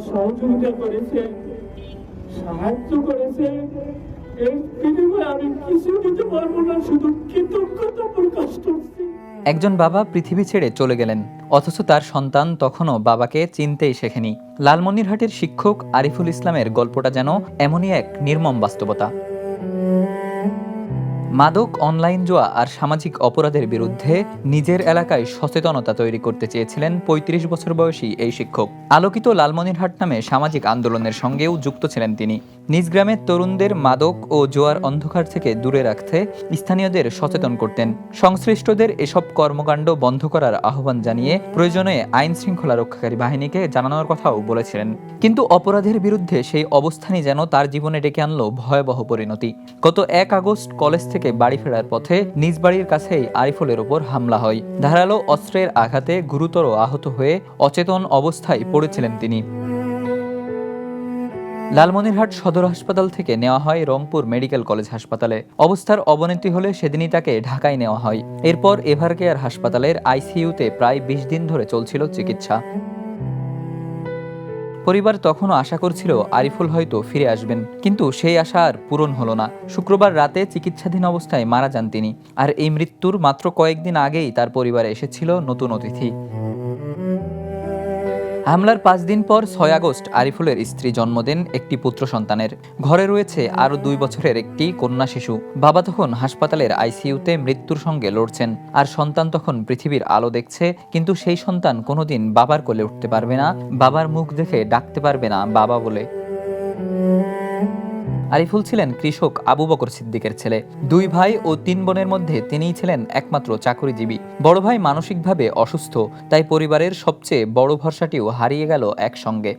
সহযোগিতা করেছে, সাহায্য করেছে, এই বিনিময়ে আমি কিছু দিতে পারবো না, শুধু কৃতজ্ঞতা প্রকাশ করছি। একজন বাবা পৃথিবী ছেড়ে চলে গেলেন, অথচ তার সন্তান তখনও বাবাকে চিনতেই শেখেনি। লালমনিরহাটের শিক্ষক আরিফুল ইসলামের গল্পটা যেন এমনই এক নির্মম বাস্তবতা। মাদক, অনলাইন জুয়া আর সামাজিক অপরাধের বিরুদ্ধে নিজের এলাকায় সচেতনতা তৈরি করতে চেয়েছিলেন ৩৫ বছর বয়সী এই শিক্ষক। আলোকিত লালমনিরহাট নামে সামাজিক আন্দোলনের সঙ্গেও যুক্ত ছিলেন তিনি। নিজ গ্রামের তরুণদের মাদক ও জুয়ার অন্ধকার থেকে দূরে রাখতে স্থানীয়দের সচেতন করতেন। সংশ্লিষ্টদের এসব কর্মকাণ্ড বন্ধ করার আহ্বান জানিয়ে প্রয়োজনে আইন শৃঙ্খলা রক্ষাকারী বাহিনীকে জানানোর কথাও বলেছিলেন। কিন্তু অপরাধের বিরুদ্ধে সেই অবস্থানই যেন তার জীবনে ডেকে আনলো ভয়াবহ পরিণতি। গত ১ আগস্ট কলেজ থেকে বাড়ি ফেরার পথে নিজ বাড়ির কাছেই আরিফুলের ওপর হামলা হয়। ধারালো অস্ত্রের আঘাতে গুরুতর আহত হয়ে অচেতন অবস্থায় পড়েছিলেন তিনি। লালমনিরহাট সদর হাসপাতাল থেকে নেওয়া হয় রংপুর মেডিকেল কলেজ হাসপাতালে। অবস্থার অবনতি হলে সেদিনই তাকে ঢাকায় নেওয়া হয়। এরপর এভারকেয়ার হাসপাতালের আইসিইউতে প্রায় ২০ দিন ধরে চলছিল চিকিৎসা। পরিবার তখনও আশা করছিল আরিফুল হয়তো ফিরে আসবেন, কিন্তু সেই আশা আর পূরণ হলো না। শুক্রবার রাতে চিকিৎসাধীন অবস্থায় মারা যান তিনি। আর এই মৃত্যুর মাত্র কয়েকদিন আগেই তার পরিবারে এসেছিল নতুন অতিথি। হামলার ৫ দিন পর ৬ আগস্ট আরিফুলের স্ত্রী জন্ম দেন একটি পুত্র সন্তানের। ঘরে রয়েছে আরও ২ বছরের একটি কন্যা শিশু। বাবা তখন হাসপাতালের আইসিইউতে মৃত্যুর সঙ্গে লড়ছেন, আর সন্তান তখন পৃথিবীর আলো দেখছে। কিন্তু সেই সন্তান কোনোদিন বাবার কোলে উঠতে পারবে না, বাবার মুখ দেখে ডাকতে পারবে না বাবা বলে। আরিফুল ছিলেন কৃষক আবু বকর সিদ্দিকের ছেলে। ২ ভাই ও ৩ বোনের মধ্যে তিনিই ছিলেন একমাত্র চাকরিজীবী। বড় ভাই মানসিকভাবে অসুস্থ, তাই পরিবারের সবচেয়ে বড় ভরসাটিও হারিয়ে গেল একসঙ্গে।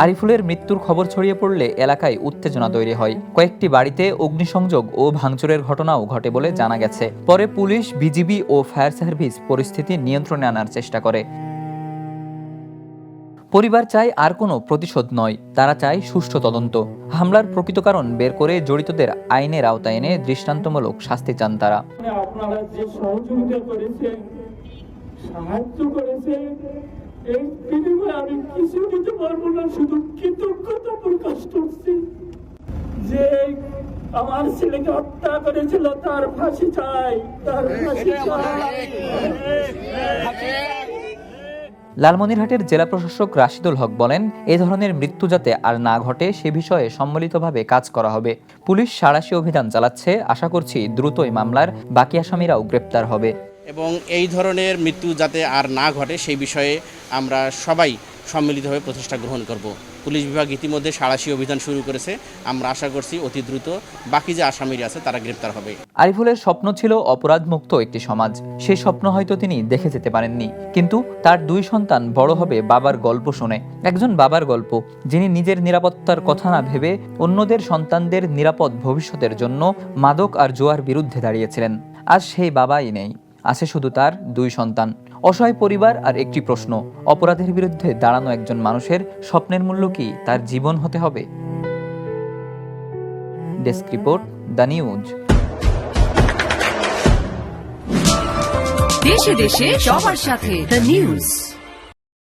আরিফুলের মৃত্যুর খবর ছড়িয়ে পড়লে এলাকায় উত্তেজনা তৈরি হয়। কয়েকটি বাড়িতে অগ্নিসংযোগ ও ভাঙচুরের ঘটনাও ঘটে বলে জানা গেছে। পরে পুলিশ, বিজিবি ও ফায়ার সার্ভিস পরিস্থিতি নিয়ন্ত্রণে আনার চেষ্টা করে। পরিবার চায় আর কোনো প্রতিশোধ নয়, তারা চায় সুষ্ঠু তদন্ত। হামলার প্রকৃত কারণ বের করে জড়িতদের আইনের আওতায় এনে দৃষ্টান্তমূলক শাস্তি চান তারা। আপনারা যে সহযোগিতা করেছেন, সাহায্য করেছেন, এই বিনিময়ে আমি কিছু দিতে পারবো না, শুধু কৃতজ্ঞতা প্রকাশ করছি। যে আমার ছেলেকে হত্যা করেছিল তার ফাঁসি চাই, তার ফাঁসি চাই। লালমনিরহাটের জেলা প্রশাসক রাশিদুল হক বলেন, এ ধরনের মৃত্যু যাতে আর না ঘটে সে বিষয়ে সম্মিলিতভাবে কাজ করা হবে। পুলিশ সাঁড়াশি অভিযান চালাচ্ছে, আশা করছি দ্রুতই মামলার বাকি আসামিরাও গ্রেপ্তার হবে। এবং এই ধরনের মৃত্যু যাতে আর না ঘটে সেই বিষয়ে আমরা সবাই সম্মিলিতভাবে প্রচেষ্টা গ্রহণ করব। পুলিশ বিভাগ ইতিমধ্যে সাঁড়াশি অভিযান শুরু করেছে। আমরা আশা করছি অতি দ্রুত বাকি যে আসামিরা আছে তারা গ্রেপ্তার হবে। আরিফুলের স্বপ্ন ছিল অপরাধমুক্ত একটি সমাজ। সেই স্বপ্ন হয়তো তিনি দেখে যেতে পারেননি, কিন্তু তার 2 সন্তান বড় হবে বাবার গল্প শুনে। একজন বাবার গল্প, যিনি নিজের নিরাপত্তার কথা না ভেবে অন্যদের সন্তানদের নিরাপদ ভবিষ্যতের জন্য মাদক আর জুয়ার বিরুদ্ধে দাঁড়িয়েছিলেন। আজ সেই বাবাই নেই, আছে শুধু তার 2 সন্তান। অসহায় পরিবার আর একটি প্রশ্ন, অপরাধের বিরুদ্ধে দাঁড়ানো একজন মানুষের স্বপ্নের মূল্য কি তার জীবন হতে হবে? Desk report, the news. দেশে দেশে সবার সাথে, দ্য নিউজ।